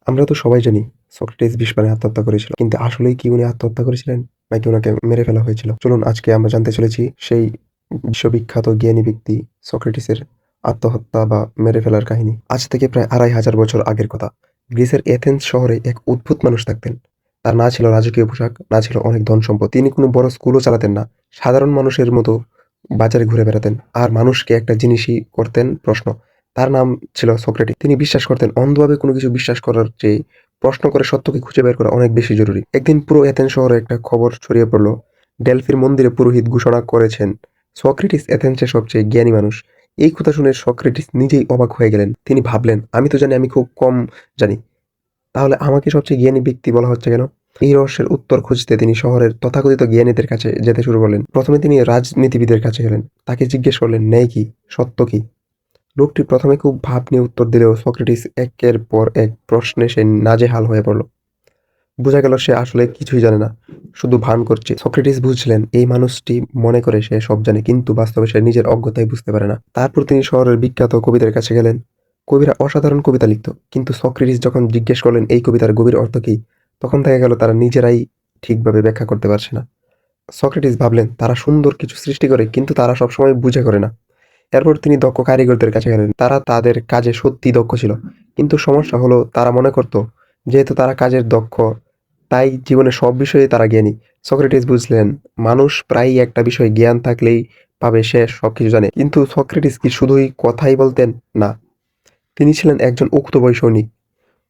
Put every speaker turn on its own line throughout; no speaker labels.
আমরা তো সবাই জানি সক্রেটিস বিষপানে আত্মহত্যা করেছিল। কিন্তু আসলেই কি উনি আত্মহত্যা করেছিলেন? নাকি উনাকে মেরে ফেলা হয়েছিল? চলুন আজকে আমরা জানতে চলেছি সেই বিশ্ববিখ্যাত জ্ঞানী ব্যক্তি সক্রেটিসের আত্মহত্যা বা মেরে ফেলার কাহিনী। আজ থেকে প্রায় ২৫০০ বছর আগের কথা। গ্রিসের এথেন্স শহরে এক অদ্ভুত মানুষ থাকতেন। তার না ছিল রাজকীয় পোশাক, না ছিল অনেক ধন-সম্পদ। তিনি কোনো বড় স্কুলও চালাতেন না। সাধারণ মানুষের মতো বাজারে ঘুরে বেড়াতেন। আর মানুষকে একটা জিনিসই করতেন প্রশ্ন। তার নাম ছিল সক্রেটিস। তিনি বিশ্বাস করতেন অন্ধভাবে কোনো কিছু বিশ্বাস করার চেয়ে প্রশ্ন করে সত্যকে খুঁজে বের করা অনেক বেশি জরুরি। একদিন পুরো এথেন্স শহরে একটা খবর ছড়িয়ে পড়ল। ডেলফির মন্দিরে পুরোহিত ঘোষণা করেছেন সক্রেটিস এথেন্সের সবচেয়ে জ্ঞানী মানুষ। এই কথা শুনে সক্রেটিস নিজেই অবাক হয়ে গেলেন। তিনি ভাবলেন, আমি তো জানি আমি খুব কম জানি। তাহলে আমাকে সবচেয়ে জ্ঞানী ব্যক্তি বলা হচ্ছে কেন? এই রহস্যের উত্তর খুঁজতে তিনি শহরের তথাকথিত জ্ঞানীদের কাছে যেতে শুরু করলেন। প্রথমে তিনি রাজনীতিবিদের কাছে গেলেন। তাকে জিজ্ঞেস করলেন, ন্যায় কি? সত্য কি? লোকটি প্রথমে খুব ভাব নিয়ে উত্তর দিলেও সক্রেটিস একের পর এক প্রশ্নে সে নাজেহাল হয়ে পড়ল। বোঝা গেল সে আসলে কিছুই জানে না, শুধু ভান করছে। সক্রেটিস বুঝলেন এই মানুষটি মনে করে সে সব জানে, কিন্তু বাস্তবে সে নিজের অজ্ঞতাই বুঝতে পারে না। তারপর তিনি শহরের বিখ্যাত কবিদের কাছে গেলেন। কবিরা অসাধারণ কবিতা লিখত, কিন্তু সক্রেটিস যখন জিজ্ঞেস করলেন এই কবিতার গভীর অর্থ কি, তখন দেখা গেল তারা নিজেরাই ঠিকভাবে ব্যাখ্যা করতে পারছে না। সক্রেটিস ভাবলেন তারা সুন্দর কিছু সৃষ্টি করে, কিন্তু তারা সবসময় বুঝে করে না। এরপর তিনি দক্ষ কারিগরদের কাছে গেলেন। তারা তাদের কাজে সত্যিই দক্ষ ছিল। কিন্তু সমস্যা হলো তারা মনে করত যেহেতু তারা কাজের দক্ষ, তাই জীবনের সব বিষয়ে তারা জ্ঞানী। সক্রেটিস বুঝলেন মানুষ প্রায়ই একটা বিষয়ে জ্ঞান থাকলেই ভাবে সে সবকিছু জানে। কিন্তু সক্রেটিস কি শুধুই কথাই বলতেন? না, তিনি ছিলেন একজন উক্তবয়ী সৈনিক।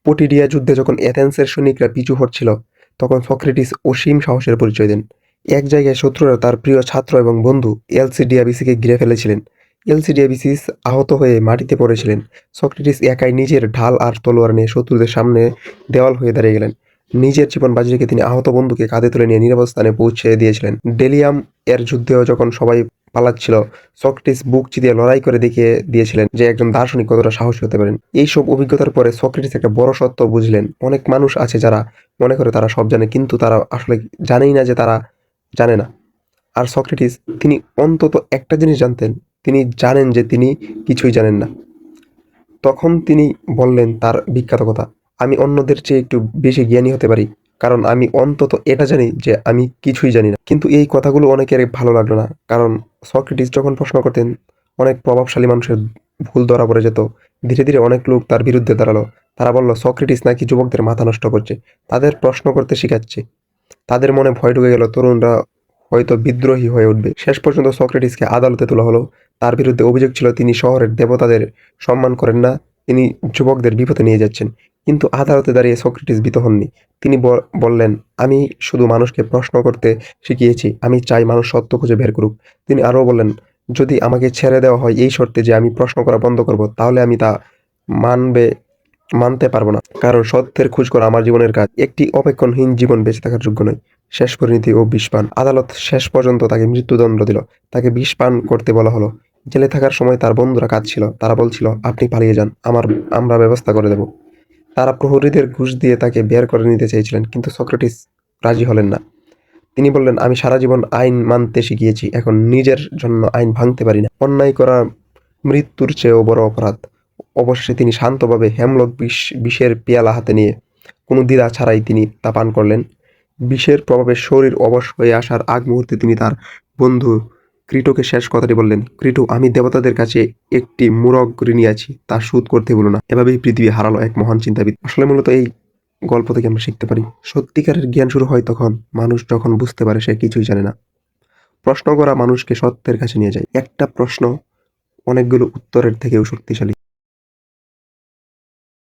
পটিডিয়া যুদ্ধে যখন এথেন্সের সৈনিকরা পিছু হটছিল, তখন সক্রেটিস অসীম সাহসের পরিচয় দেন। এক জায়গায় শত্রুরা তার প্রিয় ছাত্র এবং বন্ধু এলসিডিয়াবিসিকে ঘিরে ফেলেছিলেন। এলসিডিয়াবিসিস আহত হয়ে মাটিতে পড়েছিলেন। সক্রেটিস একাই নিজের ঢাল আর তলোয়ার নিয়ে শত্রুদের সামনে দেওয়াল হয়ে দাঁড়িয়ে গেলেন। নিজের জীবন বাজি রেখে তিনি আহত বন্ধুকে কাঁধে তুলে নিয়ে নিরাপদ স্থানে পৌঁছে দিয়েছিলেন। ডেলিয়াম এর যুদ্ধেও যখন সবাই পালাচ্ছিল, সক্রেটিস বুক চিতিয়ে লড়াই করে দেখিয়ে দিয়েছিলেন যে একজন দার্শনিক কতটা সাহসী হতে পারেন। এইসব অভিজ্ঞতার পরে সক্রেটিস একটা বড় সত্য বুঝলেন। অনেক মানুষ আছে যারা মনে করে তারা সব জানে, কিন্তু তারা আসলে জানেই না যে তারা জানে না। আর সক্রেটিস, তিনি অন্তত একটা জিনিস জানতেন, তিনি জানেন যে তিনি কিছুই জানেন না। তখন তিনি বললেন তার বিখ্যাত কথা, আমি অন্যদের চেয়ে একটু বেশি জ্ঞানী হতে পারি, কারণ আমি অন্তত এটা জানি যে আমি কিছুই জানি না। কিন্তু এই কথাগুলো অনেকের ভালো লাগলো না, কারণ সক্রেটিস যখন প্রশ্ন করতেন অনেক প্রভাবশালী মানুষের ভুল ধরা পড়ে যেত। ধীরে ধীরে অনেক লোক তার বিরুদ্ধে দাঁড়ালো। তারা বলল সক্রেটিস নাকি যুবকদের মাথা নষ্ট করছে, তাদের প্রশ্ন করতে শিখাচ্ছে। তাদের মনে ভয় ঢুকে গেল তরুণরা হয়তো বিদ্রোহী হয়ে উঠবে। শেষ পর্যন্ত সক্রেটিসকে আদালতে তোলা হলো। তার বিরুদ্ধে অভিযোগ ছিল তিনি শহরের দেবতাদের সম্মান করেন না, তিনি যুবকদের বিপথে নিয়ে যাচ্ছেন। কিন্তু আদালতে দাঁড়িয়ে সক্রেটিস ভীত হননি। তিনি বললেন, আমি শুধু মানুষকে প্রশ্ন করতে শিখিয়েছি, আমি চাই মানুষ সত্য খুঁজে বের করুক। তিনি আরও বললেন, যদি আমাকে ছেড়ে দেওয়া হয় এই শর্তে যে আমি প্রশ্ন করা বন্ধ করব, তাহলে আমি তা মানবে মানতে পারবো না, কারণ সত্যের খোঁজ করা আমার জীবনের কাজ। একটি অপেক্ষণহীন জীবন বেঁচে থাকার যোগ্য নয়। শেষ পরিণতি ও বিষপান। আদালত শেষ পর্যন্ত তাকে মৃত্যুদণ্ড দিল। তাকে বিষপান করতে বলা হলো। জেলে থাকার সময় তার বন্ধুরা কাঁদছিল। তারা বলছিল, আপনি পালিয়ে যান, আমরা ব্যবস্থা করে দেব। তারা প্রহরীদের ঘুষ দিয়ে তাকে বের করে নিতে চেয়েছিলেন, কিন্তু সক্রেটিস রাজি হলেন না। তিনি বললেন, আমি সারা জীবন আইন মানতে শিখিয়েছি, এখন নিজের জন্য আইন ভাঙতে পারি না। অন্যায় করা মৃত্যুর চেয়েও বড় অপরাধ। অবশেষে তিনি শান্তভাবে হেমলক বিষের পেয়ালা হাতে নিয়ে কোনো দ্বিধা ছাড়াই তিনি তা পান করলেন। বিষের প্রভাবে শরীর অবশ হয়ে আসার আগ মুহূর্তে তিনি তার বন্ধু ক্রিটোকে শেষ কথাটি বললেন, ক্রিটো, আমি দেবতাদের কাছে একটি মুরগ ঋণী আছি, তা শোধ করতে ভুলো না। এভাবেই পৃথিবী হারালো এক মহান চিন্তাবিদ। আসলে মূলত এই গল্প থেকে আমরা শিখতে পারি সত্যিকারের জ্ঞান শুরু হয় তখন মানুষ যখন বুঝতে পারে সে কিছুই জানে না। প্রশ্ন করা মানুষকে সত্যের কাছে নিয়ে যায়। একটা প্রশ্ন অনেকগুলো উত্তরের থেকেও শক্তিশালী।